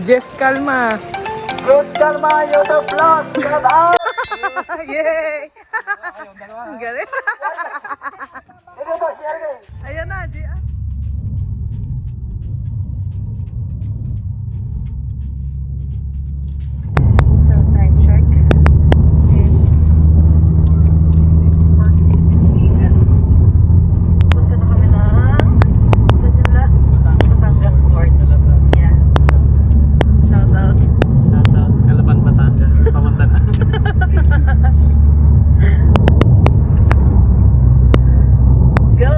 Jess Calma. Jess Calma, YouTube vlog! Shout out! Yay! Ang galing. Ito ba, share guys? Ayan na, G. So, time check. It's 4:56 p.m. Punta na kami ng saan nila? Batangas Port. Yeah. Shout out. Shoutout, Calapan, Batangas. Pamunta na. Go!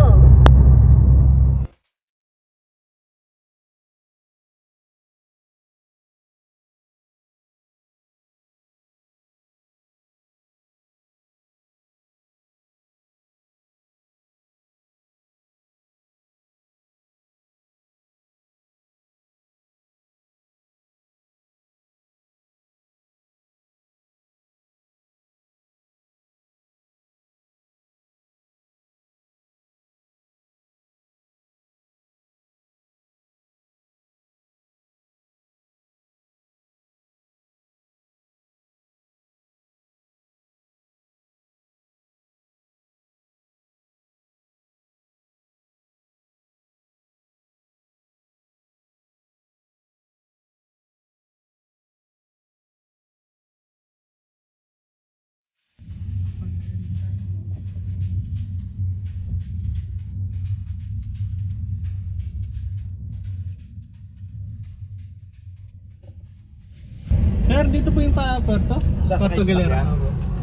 Sir, dito po yung pa-Puerto? Puerto Galera.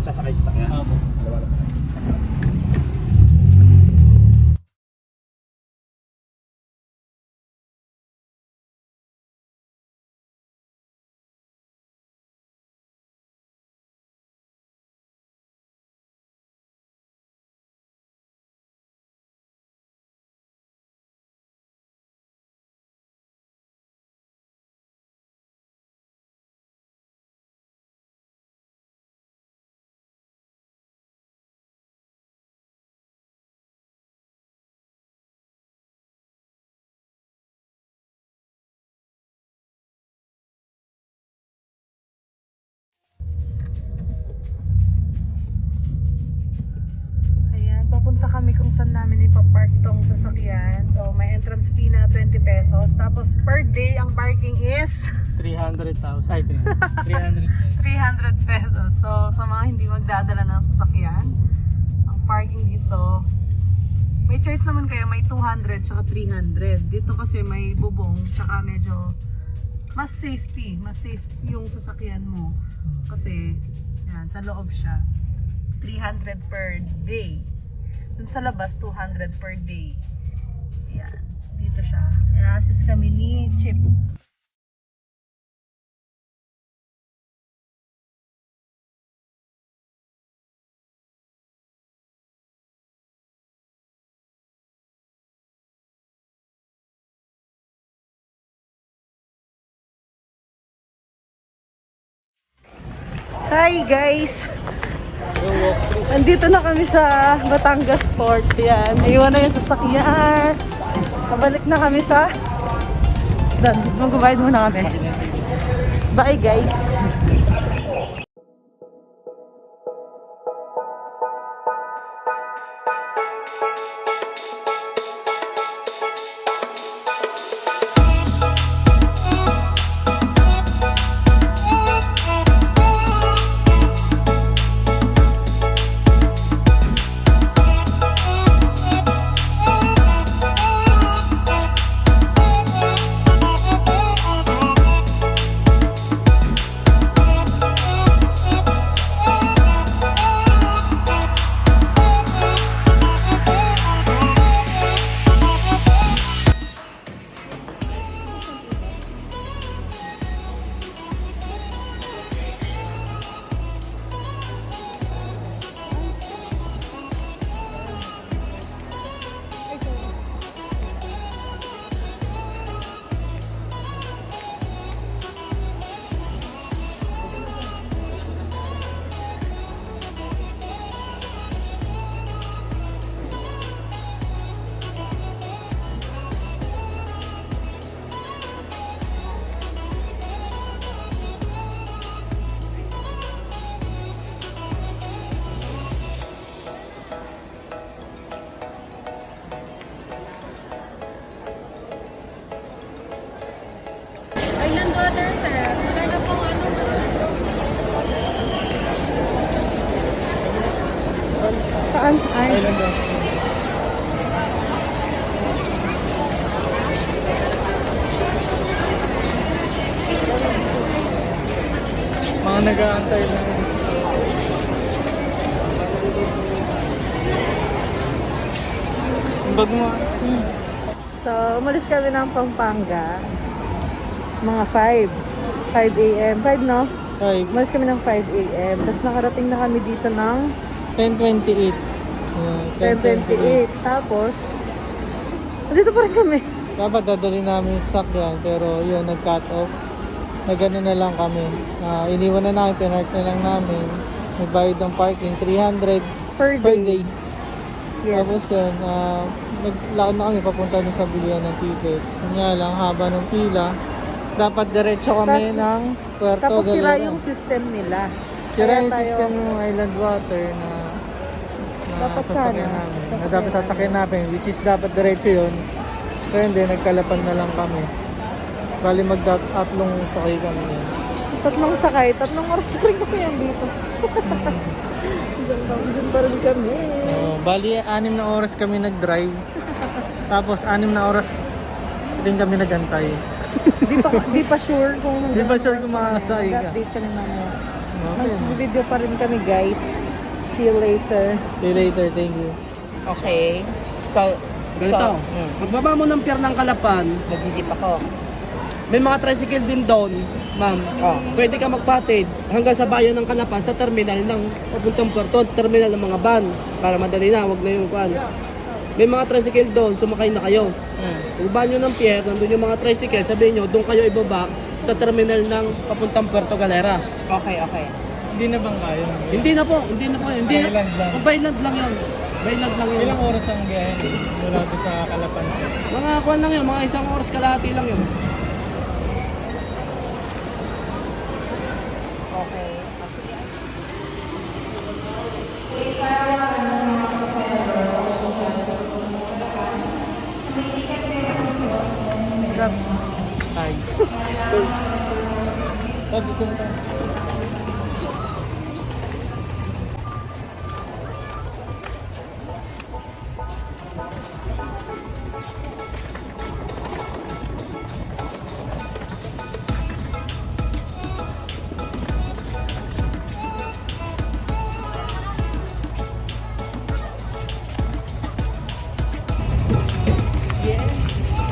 Sasakay sa sakyan. Opo. Ayan, papunta kami kung saan namin ipapark tong sasakyan. So, may entrance fee na 20 pesos. Tapos, per day, ang parking is 300,000. Ay, 300. 300 pesos. So, sa mga hindi magdadala ng sasakyan, ang parking dito, may choice naman kayo, may 200 tsaka 300. Dito kasi may bubong, tsaka medyo mas safety, mas safe yung sasakyan mo. Kasi, yan, sa loob siya. 300 per day. Dun sa labas, 200 per day. Yan, dito siya. I-assist kami ni Chip. Hi guys! Nandito na kami sa Batangas Port. Yan, naiwan na yung sasakyan. Pabalik na kami sa doon, mag-guide muna kami. Bye guys! Saan? Ay. Island Water. Mga nag-aantay lang. Ang bag mo. So, umalis kami ng Pampanga. Mga 5. 5 a.m. 5, no? 5. Umalis kami ng 5 a.m. Tapos nakarating na kami dito ng 10:28. 10:28. Tapos, nandito pa rin kami. Dapat dadali namin yung sakyan pero yun, nag-cut off. Nagano na lang kami. Iniwan na namin, pinark na lang namin. Nagbayad ng parking, 300 Per per day. day. Yes. Tapos yun, naglakad na kami papunta na sa bilihan ng ticket. Kanya lang, haba ng pila. Dapat diretso kami Tas- ng Puerto Tapos sira Galera. yung system nila. Sira Kaya yung tayo- system ng Island Water na Dapat sasakyan sana, namin. Na sasakyan dapat sasakyan namin, which is dapat diretso yun. Pero hindi, nagkalapan na lang kami. Bali mag-tatlong sakay kami yun. Tatlong sakay, 3 oras pa rin kami yan dito. Diyan pa rin kami. Bali, 6 na oras kami nag-drive. Tapos 6 na oras rin kami nagantay. Di pa sure kung Di pa sure kung makakasakay ka. Update kami mamaya. Okay. Mag-video pa rin kami, guys. See you later. See you later, thank you. Okay. So, Ganito, magbaba mo ng pier ng Kalapan, nag-jeep ako. may mga tricycle din doon, ma'am. Oh. Pwede ka magpatid hanggang sa bayan ng Kalapan sa terminal ng papuntang Puerto, terminal ng mga van. Para madali na, wag na yung kuan. May mga tricycle doon, sumakay na kayo. Ibaba nyo ng pier, nandun yung mga tricycle, sabihin nyo, doon kayo ibaba sa terminal ng papuntang Puerto Galera. Okay, okay. Hindi na bang kaya? Hindi na po. Hindi Island lang. na. Island lang yun. Island lang yun. Ilang oras ang biyahe mula doon sa Kalapan? Mga kuan lang yun, mga 1 oras kalahati lang yun. Okay. Grab. Ay. Sabi ko na. Yeah.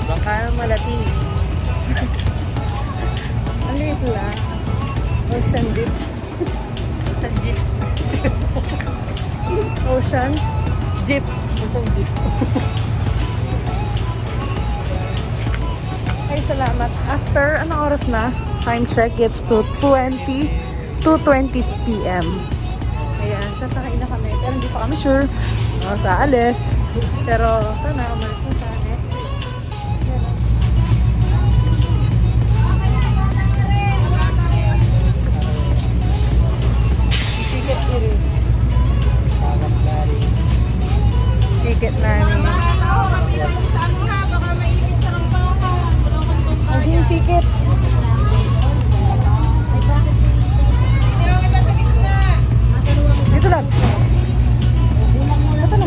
Baka malati. Ang liit lang. Ocean Deep. Ocean Jeep. Ocean Jeep. Isang jeep. Ay, salamat. After, anong oras na? Time check, it's 2:20 p.m. Ayan, sasakay na kami. Pero hindi pa kami sure sa alis. Pero sana, umalis na tayo. Ticket iri. Ticket namin. Ang yung ticket. Dito lang. Ito na.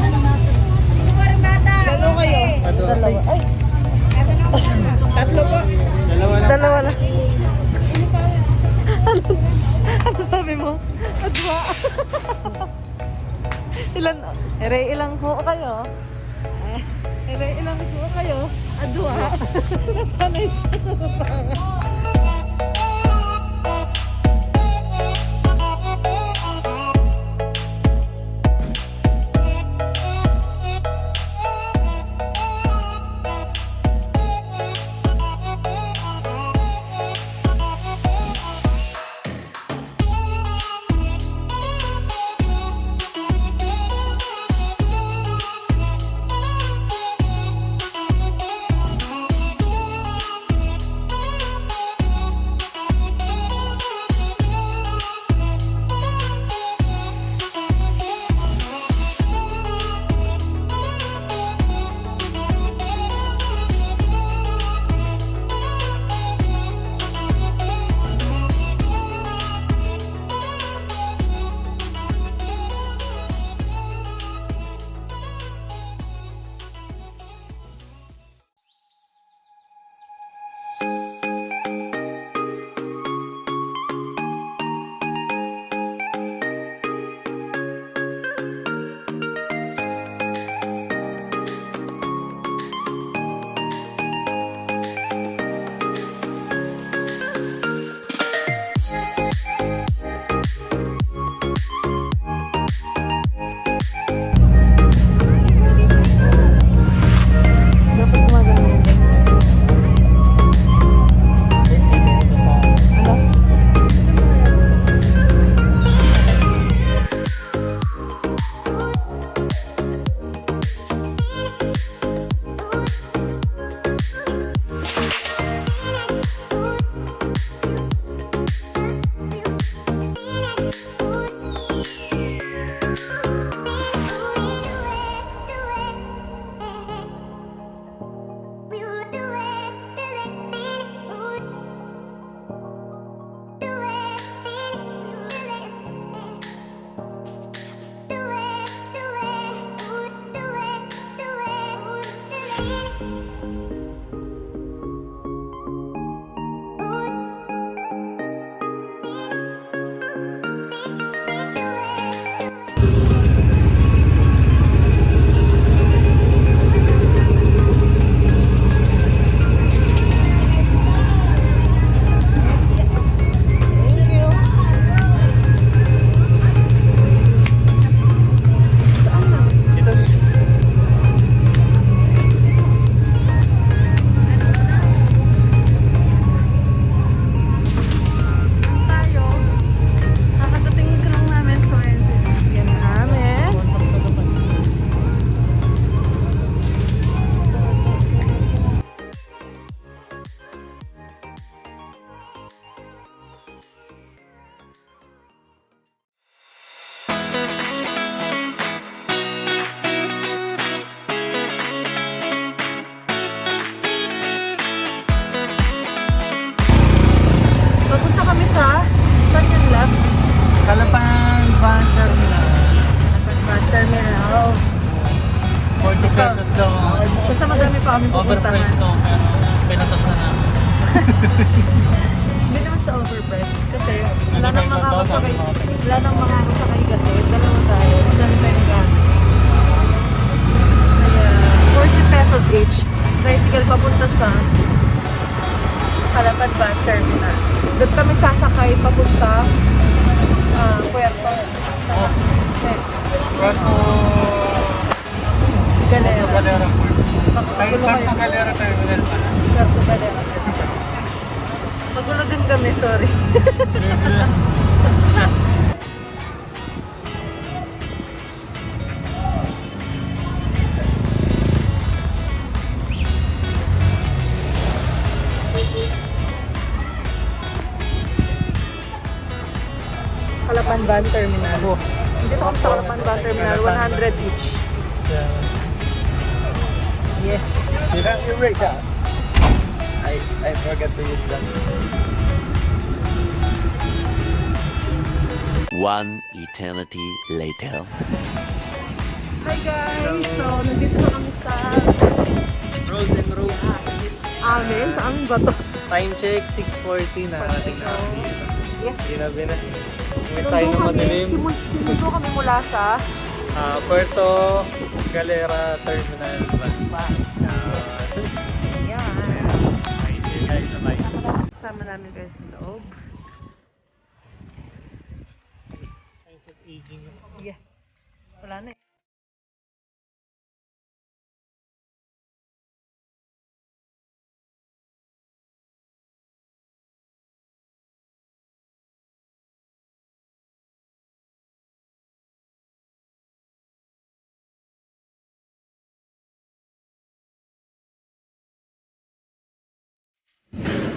Dalawa kayo. Dalawa. Ay. Tatlo po. Dalawa lang. Dalawa lang. Ano sabi mo? Adwa. Ilang po kayo? Ilang po kayo? Adwa. Nasanay siya. Thank you. Saan na? Dito. Saan tayo? Nakadating ko lang namin sa yan namin. Papunta kami sa saan yung lab? Kalapan Van Terminal. Bus terminal. 40 pesos daw. Basta madami pa kami pupuntahan. Overpriced to, pero pinatos na namin. Hindi naman sa overpriced kasi wala Ano nang ba yung makakasakay. 1,000? Wala nang makakasakay kasi dalawa tayo. Dalawa tayong gamit. Kaya 40 pesos each. Tricycle papunta sa Calapan Bus Terminal. Doon kami sasakay papunta Puerto. Oh. Puerto Galera. Galera Port. Ay, Magulo Puerto kayo. Galera Terminal pala. Puerto Galera. Magulo din kami, sorry. Calapan Van Terminal. Dito kami sa Calapan Van Terminal, 100 each. Yeah. Yes. Did I erase that? I forgot to use that. One eternity later. Hi guys! So, nandito na kami sa Road and road. amin. Sa amin ba to? Time check, 6:40 na ating na dito. Yes. Ginabi na. May sign na madilim. Simundo kami mula sa Puerto Galera Terminal. yan. Guys, sabay. Kasama namin guys sa loob. Signs of aging. Yeah. Wala na eh.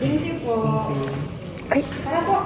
Thank you po. Ay! Tara po.